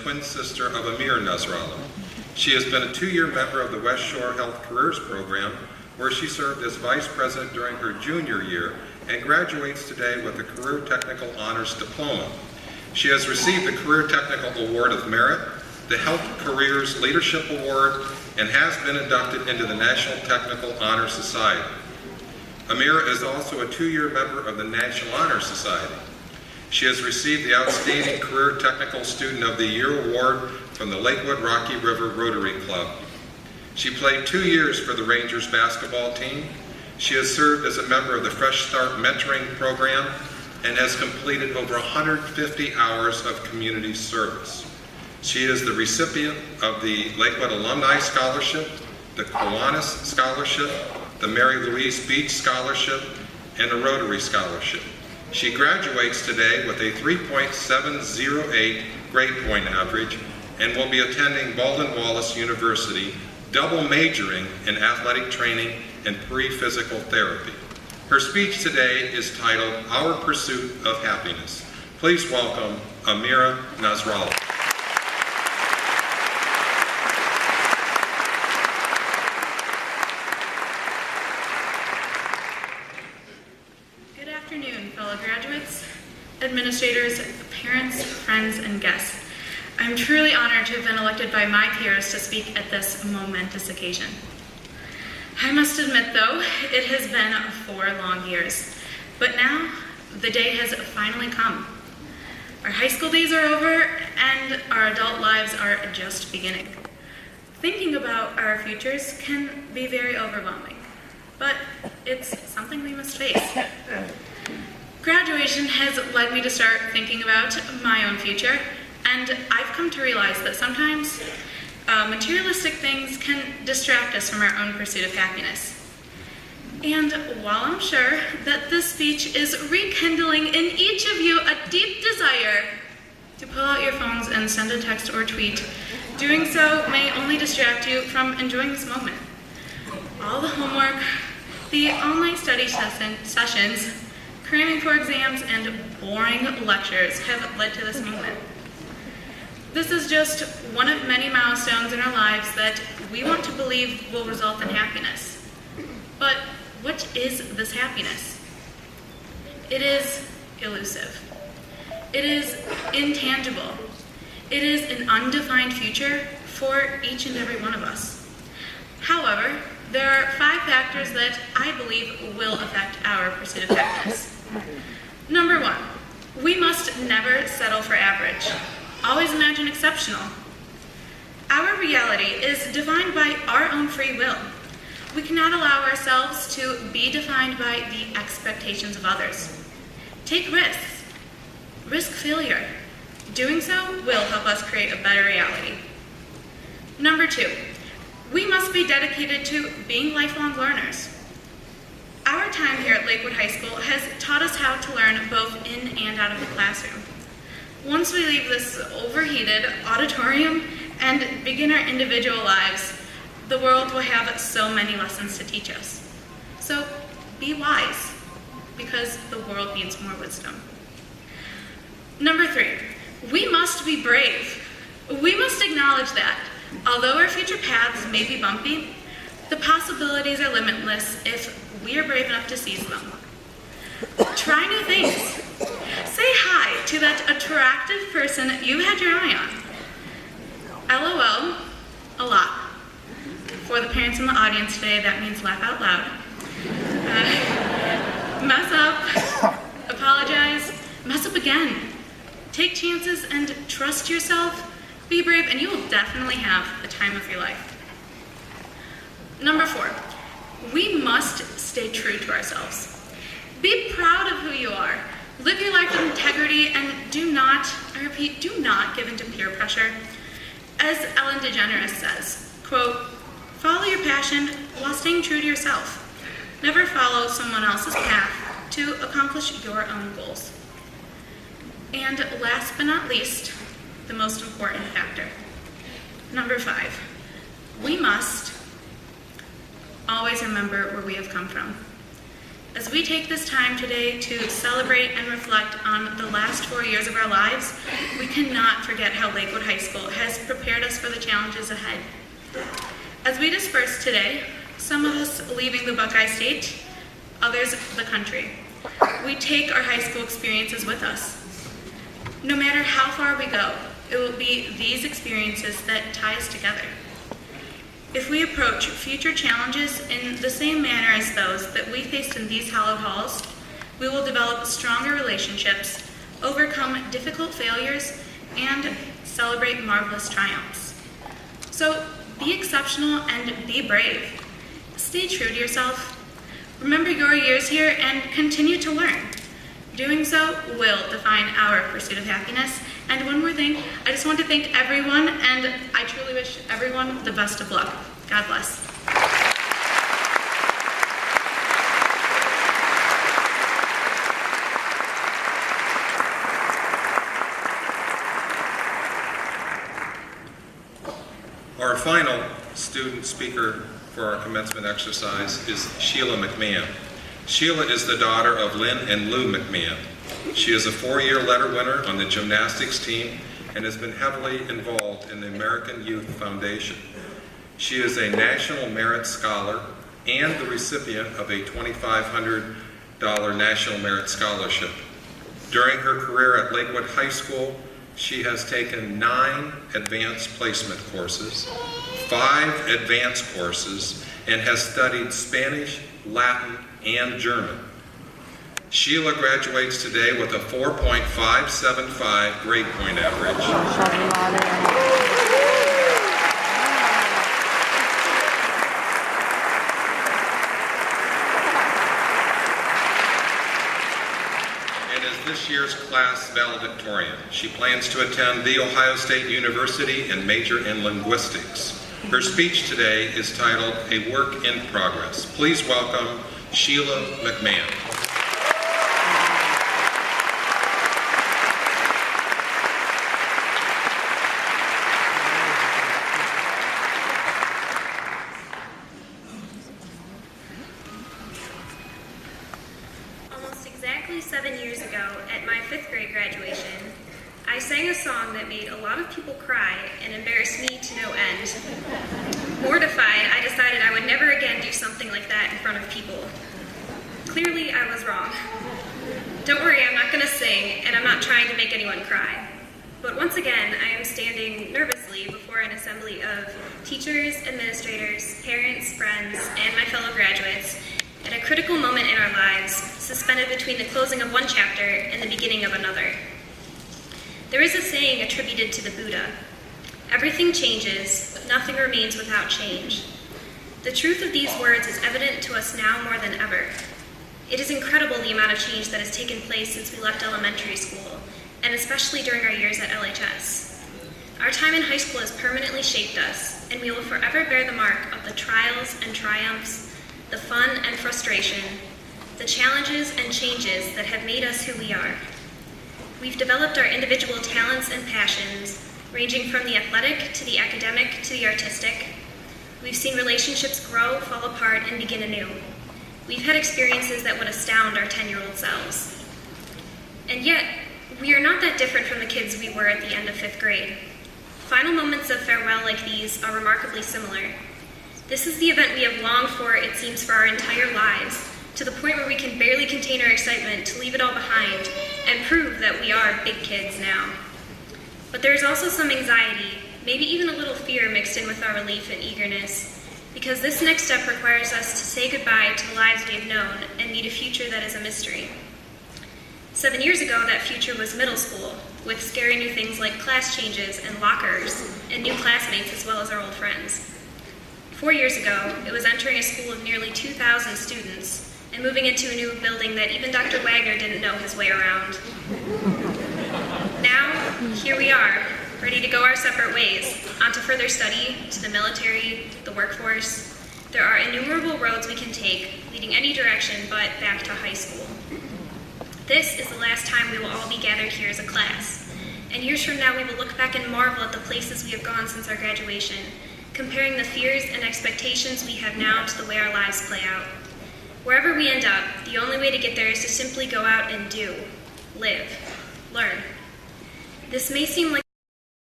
twin sister of Amir Nasrallah. She has been a 2-year member of the West Shore Health Careers Program, where she served as vice president during her junior year and graduates today with a Career Technical Honors Diploma. She has received the Career Technical Award of Merit, the Health Careers Leadership Award, and has been inducted into the National Technical Honor Society. Amira is also a 2-year member of the National Honor Society. She has received the Outstanding Career Technical Student of the Year Award from the Lakewood Rocky River Rotary Club. She played 2 years for the Rangers basketball team. She has served as a member of the Fresh Start Mentoring Program and has completed over 150 hours of community service. She is the recipient of the Lakewood Alumni Scholarship, the Kiwanis Scholarship, the Mary Louise Beach Scholarship, and a Rotary Scholarship. She graduates today with a 3.708 grade point average and will be attending Baldwin Wallace University, double majoring in athletic training and pre-physical therapy. Her speech today is titled, Our Pursuit of Happiness. Please welcome Amira Nasrallah. Good afternoon, fellow graduates, administrators, parents, friends, and guests. I'm truly honored to have been elected by my peers to speak at this momentous occasion. I must admit, though, it has been 4 long years, but now the day has finally come. Our high school days are over, and our adult lives are just beginning. Thinking about our futures can be very overwhelming, but it's something we must face. Graduation has led me to start thinking about my own future, and I've come to realize that sometimes materialistic things can distract us from our own pursuit of happiness. And while I'm sure that this speech is rekindling in each of you a deep desire to pull out your phones and send a text or tweet, doing so may only distract you from enjoying this moment. All the homework, the all-night study sessions, cramming for exams, and boring lectures have led to this moment. This is just one of many milestones in our lives that we want to believe will result in happiness. But what is this happiness? It is elusive. It is intangible. It is an undefined future for each and every one of us. However, there are 5 factors that I believe will affect our pursuit of happiness. Number 1, we must never settle for average. Always imagine exceptional. Our reality is defined by our own free will. We cannot allow ourselves to be defined by the expectations of others. Take risks. Risk failure. Doing so will help us create a better reality. Number 2, we must be dedicated to being lifelong learners. Our time here at Lakewood High School has taught us how to learn both in and out of the classroom. Once we leave this overheated auditorium and begin our individual lives, the world will have so many lessons to teach us. So be wise, because the world needs more wisdom. Number 3, we must be brave. We must acknowledge that, although our future paths may be bumpy, the possibilities are limitless if we are brave enough to seize them. Try new things. Say hi to that attractive person you had your eye on. LOL, a lot. For the parents in the audience today, that means laugh out loud. Mess up, apologize, mess up again. Take chances and trust yourself. Be brave, and you will definitely have the time of your life. Number 4, we must stay true to ourselves. Be proud of who you are. Live your life with integrity and do not, I repeat, do not give in to peer pressure. As Ellen DeGeneres says, quote, follow your passion while staying true to yourself. Never follow someone else's path to accomplish your own goals. And last but not least, the most important factor. Number 5, we must always remember where we have come from. As we take this time today to celebrate and reflect on the last 4 years of our lives, we cannot forget how Lakewood High School has prepared us for the challenges ahead. As we disperse today, some of us leaving the Buckeye State, others the country, we take our high school experiences with us. No matter how far we go, it will be these experiences that tie us together. If we approach future challenges in the same manner as those that we faced in these hallowed halls, we will develop stronger relationships, overcome difficult failures, and celebrate marvelous triumphs. So be exceptional and be brave. Stay true to yourself. Remember your years here and continue to learn. Doing so will define our pursuit of happiness. And one more thing, I just want to thank everyone, and I truly wish everyone the best of luck. God bless. Our final student speaker for our commencement exercise is Sheila McMahon. Sheila is the daughter of Lynn and Lou McMahon. She is a 4-year letter winner on the gymnastics team and has been heavily involved in the American Youth Foundation. She is a National Merit Scholar and the recipient of a $2,500 National Merit Scholarship. During her career at Lakewood High School, she has taken 9 advanced placement courses, 5 advanced courses, and has studied Spanish, Latin, and German. Sheila graduates today with a 4.575 grade point average. And is this year's class valedictorian. She plans to attend The Ohio State University and major in linguistics. Her speech today is titled A Work in Progress. Please welcome Sheila McMahon. Almost exactly 7 years ago, at my 5th grade graduation, I sang a song that made a lot of people cry and embarrassed me to no end. Mortified, I decided I would never again do something like that in front of people. Clearly, I was wrong. Don't worry, I'm not going to sing, and I'm not trying to make anyone cry. But once again, I am standing nervously before an assembly of teachers, administrators, parents, friends, and my fellow graduates at a critical moment in our lives, suspended between the closing of one chapter and the beginning of another. There is a saying attributed to the Buddha: everything changes, but nothing remains without change. The truth of these words is evident to us now more than ever. It is incredible the amount of change that has taken place since we left elementary school, and especially during our years at LHS. Our time in high school has permanently shaped us, and we will forever bear the mark of the trials and triumphs, the fun and frustration, the challenges and changes that have made us who we are. We've developed our individual talents and passions, ranging from the athletic to the academic to the artistic. We've seen relationships grow, fall apart, and begin anew. We've had experiences that would astound our 10-year-old selves. And yet, we are not that different from the kids we were at the end of 5th grade. Final moments of farewell like these are remarkably similar. This is the event we have longed for, it seems, for our entire lives, to the point where we can barely contain our excitement to leave it all behind and prove that we are big kids now. But there is also some anxiety, maybe even a little fear mixed in with our relief and eagerness, because this next step requires us to say goodbye to the lives we have known and meet a future that is a mystery. 7 years ago, that future was middle school, with scary new things like class changes and lockers and new classmates as well as our old friends. 4 years ago, it was entering a school of nearly 2,000 students and moving into a new building that even Dr. Wagner didn't know his way around. Now, here we are, ready to go our separate ways, on to further study, to the military, the workforce. There are innumerable roads we can take, leading any direction but back to high school. This is the last time we will all be gathered here as a class, and years from now we will look back and marvel at the places we have gone since our graduation, comparing the fears and expectations we have now to the way our lives play out. Wherever we end up, the only way to get there is to simply go out and do, live, learn. This may seem like